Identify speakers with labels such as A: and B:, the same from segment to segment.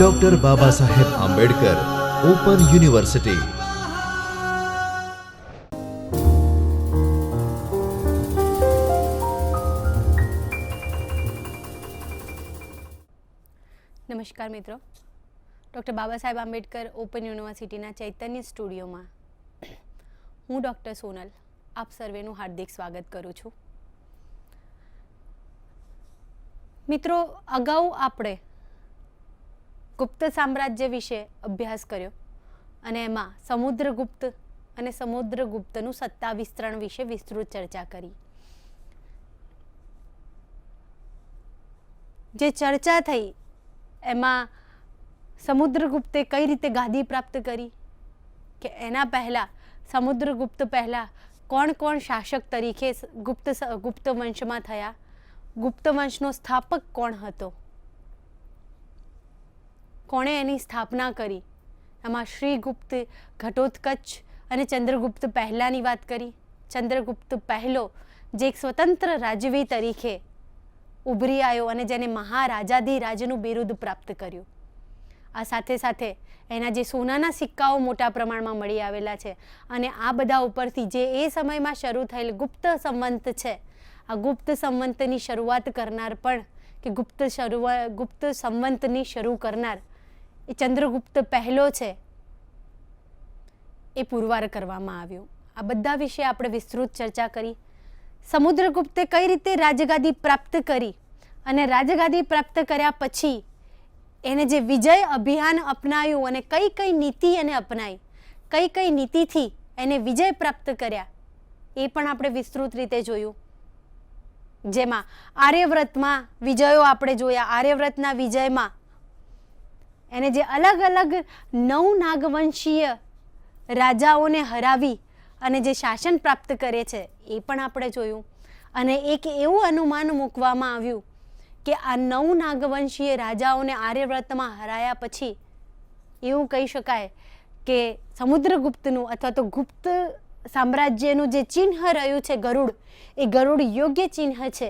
A: Doctor Baba Saheb Ambedkar open university.
B: નમસ્કાર મિત્રો, doctor Baba Saheb Ambedkar open યુનિવર્સિટીના ચૈતન્ય સ્ટુડિયોમાં હું ડૉક્ટર સોનલ આપ સર્વેનું હાર્દિક સ્વાગત કરું છું. મિત્રો, અગાઉ આપણે ગુપ્ત સામ્રાજ્ય વિશે અભ્યાસ કર્યો અને એમાં સમુદ્રગુપ્ત અને સમુદ્રગુપ્તનું સત્તા વિસ્તરણ વિશે વિસ્તૃત ચર્ચા કરી. જે ચર્ચા થઈ એમાં સમુદ્રગુપ્તે કઈ રીતે ગાદી પ્રાપ્ત કરી, કે એના પહેલાં સમુદ્રગુપ્ત પહેલાં કોણ કોણ શાસક તરીકે ગુપ્ત વંશમાં થયા, ગુપ્ત વંશનો સ્થાપક કોણ હતો, કોણે એની સ્થાપના કરી. એમાં શ્રીગુપ્ત, ઘટોત્કચ અને ચંદ્રગુપ્ત પહેલાંની વાત કરી. ચંદ્રગુપ્ત પહેલો જે એક સ્વતંત્ર રાજવી તરીકે ઉભરી આવ્યો અને જેને મહારાજાધિરાજનું બિરુદ પ્રાપ્ત કર્યું. આ સાથે સાથે એના જે સોનાના સિક્કાઓ મોટા પ્રમાણમાં મળી આવેલા છે અને આ બધા ઉપરથી જે એ સમયમાં શરૂ થયેલ ગુપ્ત સંવંત છે, આ ગુપ્ત સંવંતની શરૂઆત કરનાર પણ કે ગુપ્ત સંવંતની શરૂ કરનાર એ ચંદ્રગુપ્ત પહેલો છે એ પુરવાર કરવામાં આવ્યું. આ બધા વિશે આપણે વિસ્તૃત ચર્ચા કરી. સમુદ્રગુપ્તે કઈ રીતે રાજગાદી પ્રાપ્ત કરી અને રાજગાદી પ્રાપ્ત કર્યા પછી એને જે વિજય અભિયાન અપનાવ્યું અને કઈ કઈ નીતિ એને અપનાવી, કઈ કઈ નીતિથી એને વિજય પ્રાપ્ત કર્યા એ પણ આપણે વિસ્તૃત રીતે જોયું. જેમાં આર્યવ્રતમાં વિજયો આપણે જોયા. આર્યવ્રતના વિજયમાં એને જે અલગ અલગ 9 નાગવંશીય રાજાઓને હરાવી અને જે શાસન પ્રાપ્ત કરે છે એ પણ આપણે જોયું. અને એક એવું અનુમાન મૂકવામાં આવ્યું કે આ 9 નાગવંશીય રાજાઓને આર્યવ્રતમાં હરાયા પછી એવું કહી શકાય કે સમુદ્રગુપ્તનું અથવા તો ગુપ્ત સામ્રાજ્યનું જે ચિહ્ન રહ્યું છે ગરુડ, એ ગરુડ યોગ્ય ચિહ્ન છે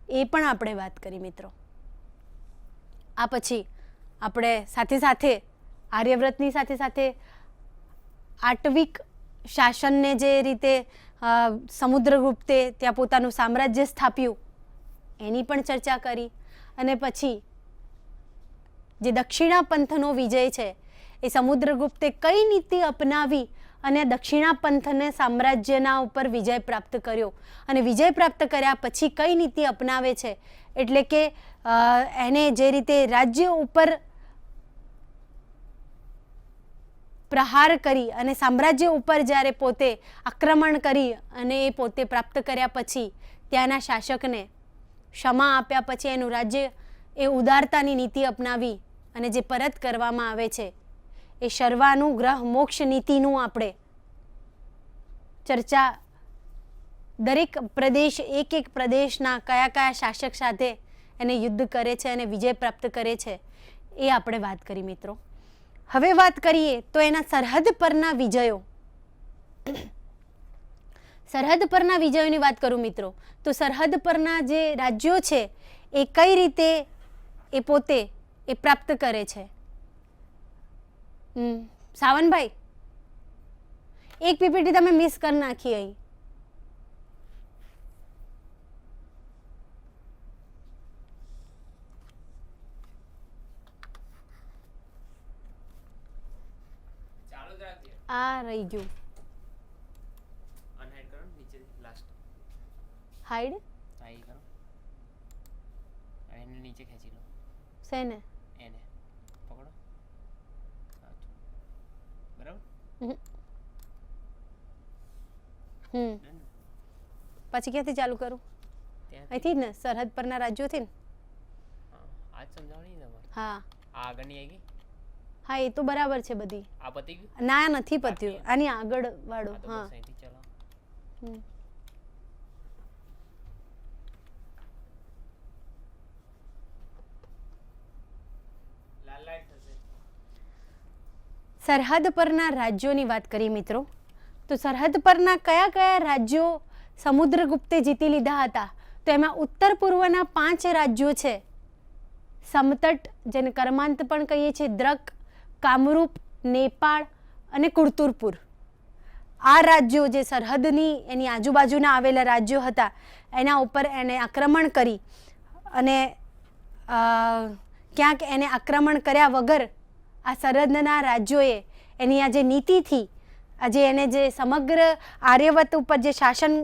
B: એ પણ આપણે વાત કરી. મિત્રો, આ પછી આપણે સાથે સાથે આર્યવ્રતની સાથે સાથે આટવિક શાસનને જે રીતે સમુદ્રગુપ્તે ત્યાં પોતાનું સામ્રાજ્ય સ્થાપ્યું એની પણ ચર્ચા કરી. અને પછી જે દક્ષિણા પંથનો વિજય છે એ સમુદ્રગુપ્તે કઈ નીતિ અપનાવી અને દક્ષિણા પંથને સામ્રાજ્યના ઉપર વિજય પ્રાપ્ત કર્યો અને વિજય પ્રાપ્ત કર્યા પછી કઈ નીતિ અપનાવે છે, એટલે કે એને જે રીતે રાજ્ય ઉપર પ્રહાર કરી અને સામ્રાજ્ય ઉપર જ્યારે પોતે આક્રમણ કરી અને એ પોતે પ્રાપ્ત કર્યા પછી ત્યાંના શાસકને ક્ષમા આપ્યા પછી એનું રાજ્ય એ ઉદારતાની નીતિ અપનાવી અને જે પરત કરવામાં આવે છે એ સર્વાનુગ્રહ મોક્ષ નીતિનું આપણે ચર્ચા, દરેક પ્રદેશ એક પ્રદેશના કયા કયા શાસક સાથે એને યુદ્ધ કરે છે અને વિજય પ્રાપ્ત કરે છે એ આપણે વાત કરી. મિત્રો, હવે વાત કરીએ તો એના સરહદ પરના વિજયો. સરહદ પરના વિજયોની વાત કરું મિત્રો, તો સરહદ પરના જે રાજ્યો છે એ કઈ રીતે એ પોતે એ પ્રાપ્ત કરે છે. સાવનભાઈ, એક પીપીટી તમે મિસ કરી નાખી અહીં. આ રહી ગયું.
C: અનહાઇડ કરો, નીચે લાસ્ટ
B: હાઈડ
C: આઈ કરો, એને નીચે ખેંચી લો.
B: શેને?
C: એને પકડો. બરાબર.
B: પછી ક્યાંથી ચાલુ કરું? અહીંથી જ ને, સરહદ પરના રાજ્યોથી ને.
C: આજ સમજાવણી તમારે.
B: હા,
C: આ આગળની આવી ગઈ.
B: હા, એ તો બરાબર છે બધી.
C: આ પતી ગયું?
B: ના, નથી પત્યું. આની આગળ વાળો. હા,
C: અહીંથી ચલાવો. લાલ લાઈટ થશે.
B: સરહદ પરના રાજ્યોની વાત કરી મિત્રો, તો સરહદ પરના કયા કયા રાજ્યો સમુદ્રગુપ્તે જીતી લીધા હતા? તો એમાં ઉત્તર પૂર્વના 5 રાજ્યો છે સમતટ જેને કર્માંત પણ કહીએ છીએ, દ્રક, કામરૂપ, નેપાળ અને કુર્તુરપુર, આ રાજ્યો જે સરહદની એની આજુબાજુના આવેલા રાજ્યો હતા એના ઉપર એને આક્રમણ કરી અને ક્યાંક એને આક્રમણ કર્યા વગર આ સરહદના રાજ્યોએ એની આ જે નીતિથી આજે એને જે સમગ્ર આર્યવ્રત ઉપર જે શાસન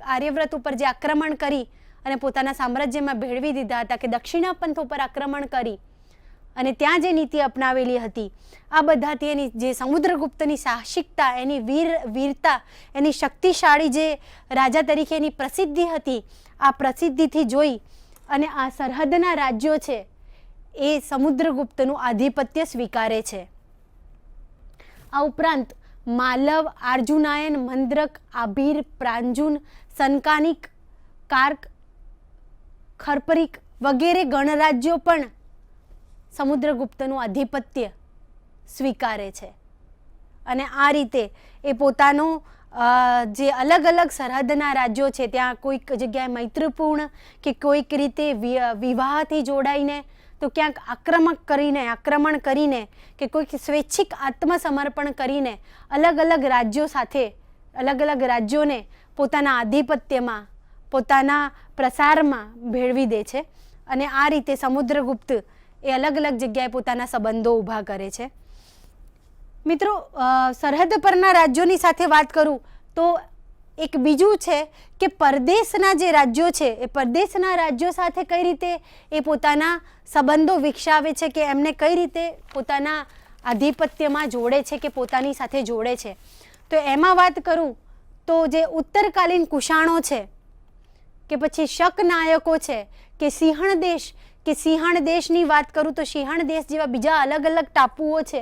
B: આર્યવ્રત ઉપર જે આક્રમણ કરી અને પોતાના સામ્રાજ્યમાં ભેળવી દીધા હતા, કે દક્ષિણા પંથ ઉપર આક્રમણ કરી અને ત્યાં જે નીતિ અપનાવેલી હતી, આ બધાથી એની જે સમુદ્રગુપ્તની સાહસિકતા, એની વીરતા, એની શક્તિશાળી જે રાજા તરીકે એની પ્રસિદ્ધિ હતી, આ પ્રસિદ્ધિથી જોઈ અને આ સરહદના રાજ્યો છે એ સમુદ્રગુપ્તનું આધિપત્ય સ્વીકારે છે. આ ઉપરાંત માલવ, આર્જુનાયન, મંદ્રક, આભીર, પ્રાંજુન, સનકાનિક, કાર્ક, ખરપરિક વગેરે ગણરાજ્યો પણ સમુદ્રગુપ્તનું આધિપત્ય સ્વીકારે છે. અને આ રીતે એ પોતાનું જે અલગ અલગ સરહદના રાજ્યો છે ત્યાં કોઈક જગ્યાએ મૈત્રીપૂર્ણ કે કોઈક રીતે વિવાહથી જોડાઈને, તો ક્યાંક આક્રમણ કરીને કે કોઈક સ્વૈચ્છિક આત્મસમર્પણ કરીને અલગ અલગ રાજ્યો સાથે અલગ અલગ રાજ્યોને પોતાના આધિપત્યમાં, પોતાના પ્રસારમાં ભેળવી દે છે. અને આ રીતે સમુદ્રગુપ્ત એ અલગ અલગ જગ્યાએ પોતાના સંબંધો ઊભા કરે છે. મિત્રો, સરહદ પરના રાજ્યોની સાથે વાત કરું તો એક બીજું છે કે પરદેશના જે રાજ્યો છે એ પરદેશના રાજ્યો સાથે કઈ રીતે એ પોતાના સંબંધો વિકસાવે છે, કે એમને કઈ રીતે પોતાના આધિપત્યમાં જોડે છે કે પોતાની સાથે જોડે છે. તો એમાં વાત કરું તો જે ઉત્તરકાલીન કુષાણો છે કે પછી શક નાયકો છે કે સિંહણ દેશની વાત કરું તો સિંહણ દેશ જેવા બીજા અલગ અલગ ટાપુઓ છે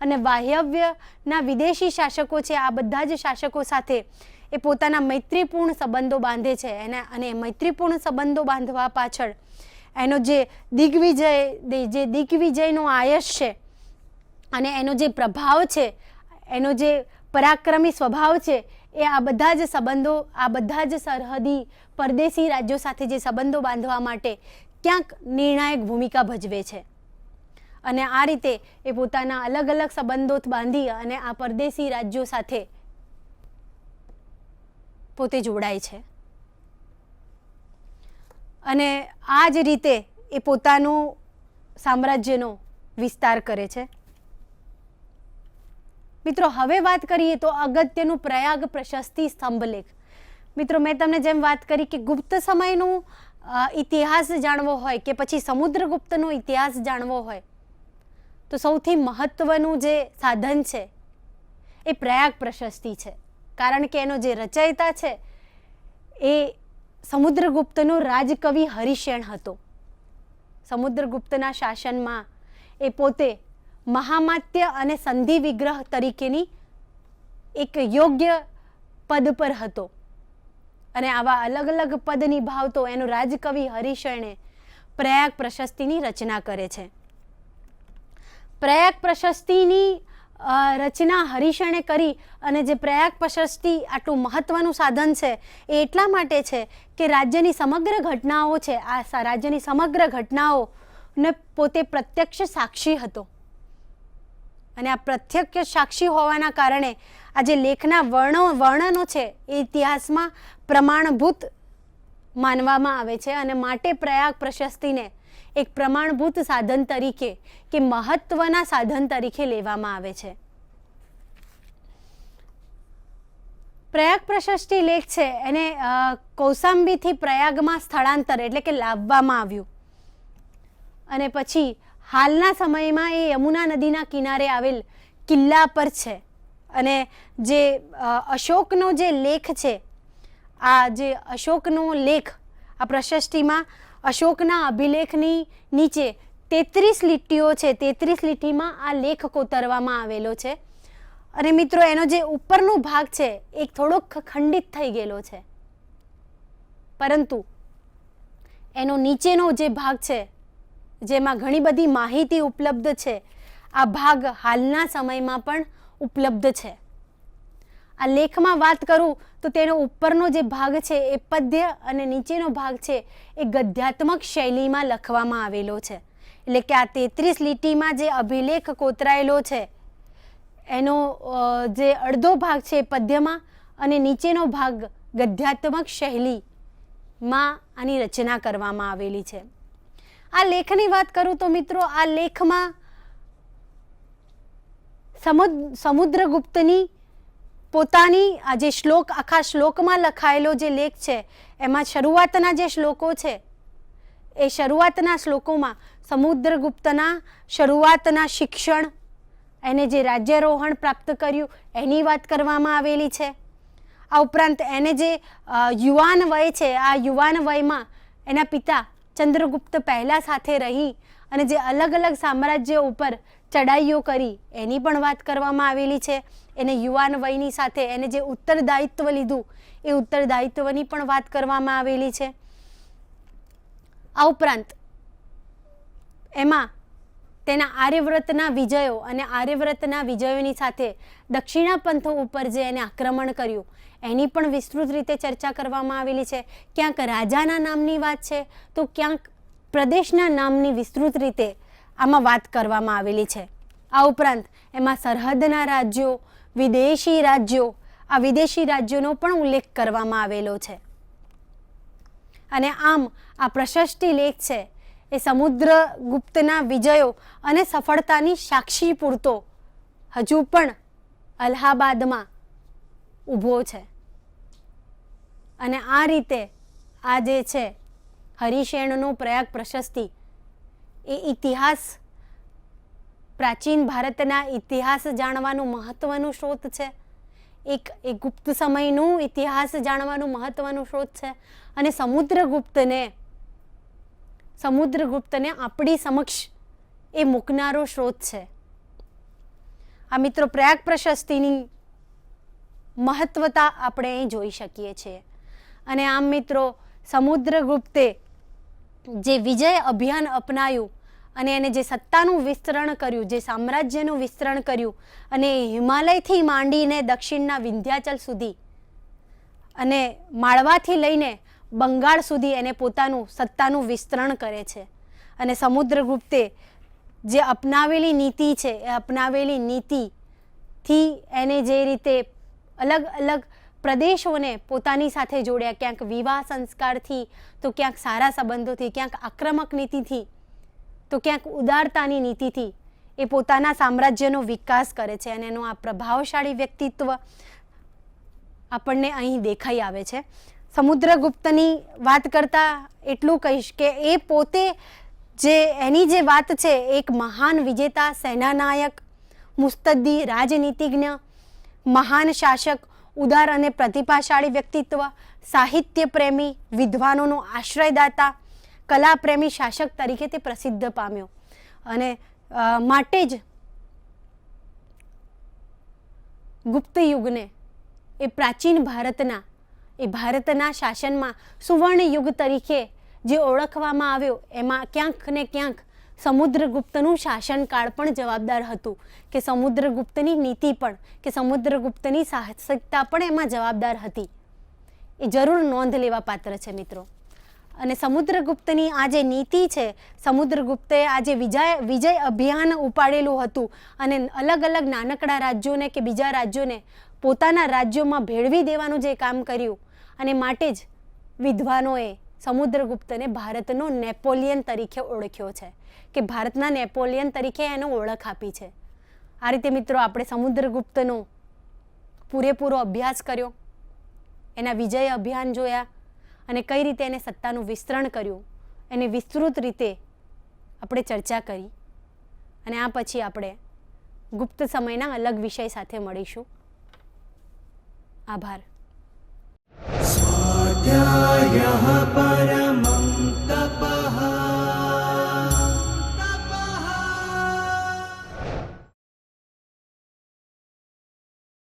B: અને વાયવ્યના વિદેશી શાસકો છે, આ બધા જ શાસકો સાથે એ પોતાના મૈત્રીપૂર્ણ સંબંધો બાંધે છે. અને મૈત્રીપૂર્ણ સંબંધો બાંધવા પાછળ એનો જે દિગ્વિજયનો આયસ છે અને એનો જે પ્રભાવ છે, એનો જે પરાક્રમી સ્વભાવ છે, એ આ બધા જ સંબંધો, આ બધા જ સરહદી પરદેશી રાજ્યો સાથે જે સંબંધો બાંધવા માટે ક્યાંક નિર્ણાયક ભૂમિકા ભજવે છે. અને આ રીતે એ પોતાના અલગ અલગ સંબંધો બાંધી અને આ પરદેશી રાજ્યો સાથે પોતે જોડાય છે. અને આ જ રીતે એ પોતાનું સામ્રાજ્યનો વિસ્તાર કરે છે. મિત્રો, હવે વાત કરીએ તો અગત્યનું પ્રયાગ પ્રશસ્તિ સ્તંભલેખ. મિત્રો, મેં તમને જેમ વાત કરી કે ગુપ્ત સમયનું ઇતિહાસ જાણવો હોય કે પછી સમુદ્રગુપ્તનો ઇતિહાસ જાણવો હોય તો સૌથી મહત્વનું જે સાધન છે એ પ્રયાગ પ્રશસ્તિ છે. કારણ કે એનો જે રચયિતા છે એ સમુદ્રગુપ્તનો રાજકવિ હરિશેણ હતો. સમુદ્રગુપ્તના શાસનમાં એ પોતે મહામાત્ય અને સંધિ વિગ્રહ તરીકેની એક યોગ્ય પદ પર હતો અને આવા અલગ અલગ પદ નિભાવતો એનો રાજકવિ હરિશેણે પ્રયાગ પ્રશસ્તિની રચના કરે છે. પ્રયાગ પ્રશસ્તિની રચના હરિશેણે કરી અને જે પ્રયાગ પ્રશસ્તિ આટલું મહત્વનું સાધન છે એ એટલા માટે છે કે રાજ્યની સમગ્ર ઘટનાઓ છે, આ રાજ્યની સમગ્ર ઘટનાઓને પોતે પ્રત્યક્ષ સાક્ષી હતો. અને આ પ્રત્યક્ષ સાક્ષી હોવાના કારણે આ જે લેખના વર્ણનો છે એ ઇતિહાસમાં પ્રમાણભૂત માનવામાં આવે છે અને માટે પ્રયાગ પ્રશસ્તિને એક પ્રમાણભૂત સાધન તરીકે કે મહત્વના સાધન તરીકે લેવામાં આવે છે. પ્રયાગ પ્રશસ્તિ લેખ છે એને કૌશાંબીથી પ્રયાગમાં સ્થળાંતર એટલે કે લાવવામાં આવ્યું અને પછી હાલના સમયમાં એ યમુના નદીના કિનારે આવેલ કિલ્લા પર છે. અને જે અશોકનો જે લેખ છે, આ જે અશોકનો લેખ, આ પ્રશસ્તિમાં અશોકના અભિલેખની નીચે 33 લીટીઓ છે. 33 લીટીમાં આ લેખ કોતરવામાં આવેલો છે. અને મિત્રો, એનો જે ઉપરનો ભાગ છે એ થોડોક ખંડિત થઈ ગયેલો છે, પરંતુ એનો નીચેનો જે ભાગ છે જેમાં ઘણી બધી માહિતી ઉપલબ્ધ છે, આ ભાગ હાલના સમયમાં પણ ઉપલબ્ધ છે. આ લેખમાં વાત કરું તો તેનો ઉપરનો જે ભાગ છે એ પદ્ય અને નીચેનો ભાગ છે એ ગદ્યાત્મક શૈલીમાં લખવામાં આવેલો છે. એટલે કે આ 33 લીટીમાં જે અભિલેખ કોતરાયેલો છે એનો જે અડધો ભાગ છે પદ્યમાં અને નીચેનો ભાગ ગદ્યાત્મક શૈલીમાં આની રચના કરવામાં આવેલી છે. આ લેખની વાત કરું તો મિત્રો, આ લેખમાં સમુદ્રગુપ્તની પોતાની આ જે શ્લોક, આખા શ્લોકમાં લખાયેલો જે લેખ છે એમાં શરૂઆતના જે શ્લોકો છે એ શરૂઆતના શ્લોકોમાં સમુદ્રગુપ્તના શરૂઆતના શિક્ષણ, એને જે રાજ્યારોહણ પ્રાપ્ત કર્યું એની વાત કરવામાં આવેલી છે. આ ઉપરાંત એને જે યુવાન વય છે, આ યુવાન વયમાં એના પિતા ચંદ્રગુપ્ત પહેલા સાથે રહી અને જે અલગ અલગ સામ્રાજ્યો ઉપર ચડાઈઓ કરી એની પણ વાત કરવામાં આવેલી છે. એને યુવાન વયની સાથે એને જે ઉત્તરદાયિત્વ લીધું એ ઉત્તરદાયિત્વની પણ વાત કરવામાં આવેલી છે. આ ઉપરાંત એમાં તેના આર્યવ્રતના વિજયો અને આર્યવ્રતના વિજયોની સાથે દક્ષિણા પંથો ઉપર જે એને આક્રમણ કર્યું એની પણ વિસ્તૃત રીતે ચર્ચા કરવામાં આવેલી છે. ક્યાંક રાજાના નામની વાત છે તો ક્યાંક પ્રદેશના નામની વિસ્તૃત રીતે આમાં વાત કરવામાં આવેલી છે. આ ઉપરાંત એમાં સરહદના રાજ્યો, વિદેશી રાજ્યો, આ વિદેશી રાજ્યોનો પણ ઉલ્લેખ કરવામાં આવેલો છે. અને આમ આ પ્રશસ્તિ લેખ છે એ સમુદ્રગુપ્તના વિજયો અને સફળતાની સાક્ષી પૂરતો હજુ પણ અલ્હાબાદમાં ઊભો છે. અને આ રીતે આ જે છે હરિશેણનો પ્રયાગ પ્રશસ્તિ એ ઇતિહાસ, પ્રાચીન ભારતના ઇતિહાસ જાણવાનું મહત્વનું સ્ત્રોત છે. એક ગુપ્ત સમયનું ઇતિહાસ જાણવાનું મહત્વનું સ્ત્રોત છે. અને સમુદ્રગુપ્તને આપણી સમક્ષ એ મૂકનારો સ્ત્રોત છે. આ મિત્રો પ્રયાગ પ્રશસ્તિની મહત્વતા આપણે અહીં જોઈ શકીએ છીએ. અને આમ મિત્રો સમુદ્રગુપ્તે જે વિજય અભિયાન અપનાવ્યું અને એને જે સત્તાનું વિસ્તરણ કર્યું, જે સામ્રાજ્યનું વિસ્તરણ કર્યું અને હિમાલયથી માંડીને દક્ષિણના વિંધ્યાચલ સુધી અને માળવાથી લઈને બંગાળ સુધી એને પોતાનું સત્તાનું વિસ્તરણ કરે છે. અને સમુદ્રગુપ્તે જે અપનાવેલી નીતિ છે એ અપનાવેલી નીતિથી એને જે રીતે અલગ અલગ પ્રદેશોને પોતાની સાથે જોડ્યા, ક્યાંક વિવાહ સંસ્કારથી તો ક્યાંક સારા સંબંધોથી, ક્યાંક આક્રમક નીતિથી તો ક્યાંક ઉદારતાની નીતિથી એ પોતાના સામ્રાજ્યનો વિકાસ કરે છે. અને એનું આ પ્રભાવશાળી વ્યક્તિત્વ આપણને અહીં દેખાઈ આવે છે. સમુદ્રગુપ્તની વાત કરતા એટલું કહીશ કે એ પોતે જે એની જે વાત છે, એક મહાન વિજેતા, સેનાનાયક, મુસ્તદ્દી, રાજનીતિજ્ઞ, મહાન શાસક, ઉદાર અને પ્રતિભાશાળી વ્યક્તિત્વ, સાહિત્ય પ્રેમી, વિદ્વાનોનો આશ્રયદાતા, કલાપ્રેમી શાસક તરીકે તે પ્રસિદ્ધ પામ્યો. અને માટે જ ગુપ્ત યુગને એ પ્રાચીન ભારતના શાસનમાં સુવર્ણ યુગ તરીકે જે ઓળખવામાં આવ્યો એમાં ક્યાંક ને ક્યાંક સમુદ્રગુપ્તનું શાસનકાળ પણ જવાબદાર હતું. કે સમુદ્રગુપ્તની નીતિ પણ, કે સમુદ્રગુપ્તની સાહસિકતા પણ એમાં જવાબદાર હતી. એ જરૂર નોંધ લેવા પાત્ર છે મિત્રો. અને સમુદ્રગુપ્તની આ જે નીતિ છે, સમુદ્રગુપ્તે આ જે વિજય અભિયાન ઉપાડેલું હતું અને અલગ અલગ નાનકડા રાજ્યોને કે બીજા રાજ્યોને પોતાના રાજ્યોમાં ભેળવી દેવાનું જે કામ કર્યું, અને માટે જ વિદ્વાનોએ સમુદ્રગુપ્તને ભારતનો નેપોલિયન તરીકે ઓળખ્યો છે, કે ભારતના નેપોલિયન તરીકે એને ઓળખ આપી છે. આ રીતે મિત્રો આપણે સમુદ્રગુપ્તનો પૂરેપૂરો અભ્યાસ કર્યો, એના વિજય અભિયાન જોયા અને કઈ રીતે એને સત્તાનું વિસ્તરણ કર્યું એને વિસ્તૃત રીતે આપણે ચર્ચા કરી. અને આ પછી આપણે ગુપ્ત સમયના અલગ વિષય સાથે મળીશું. આભાર.
A: સ્વાધ્યાયઃ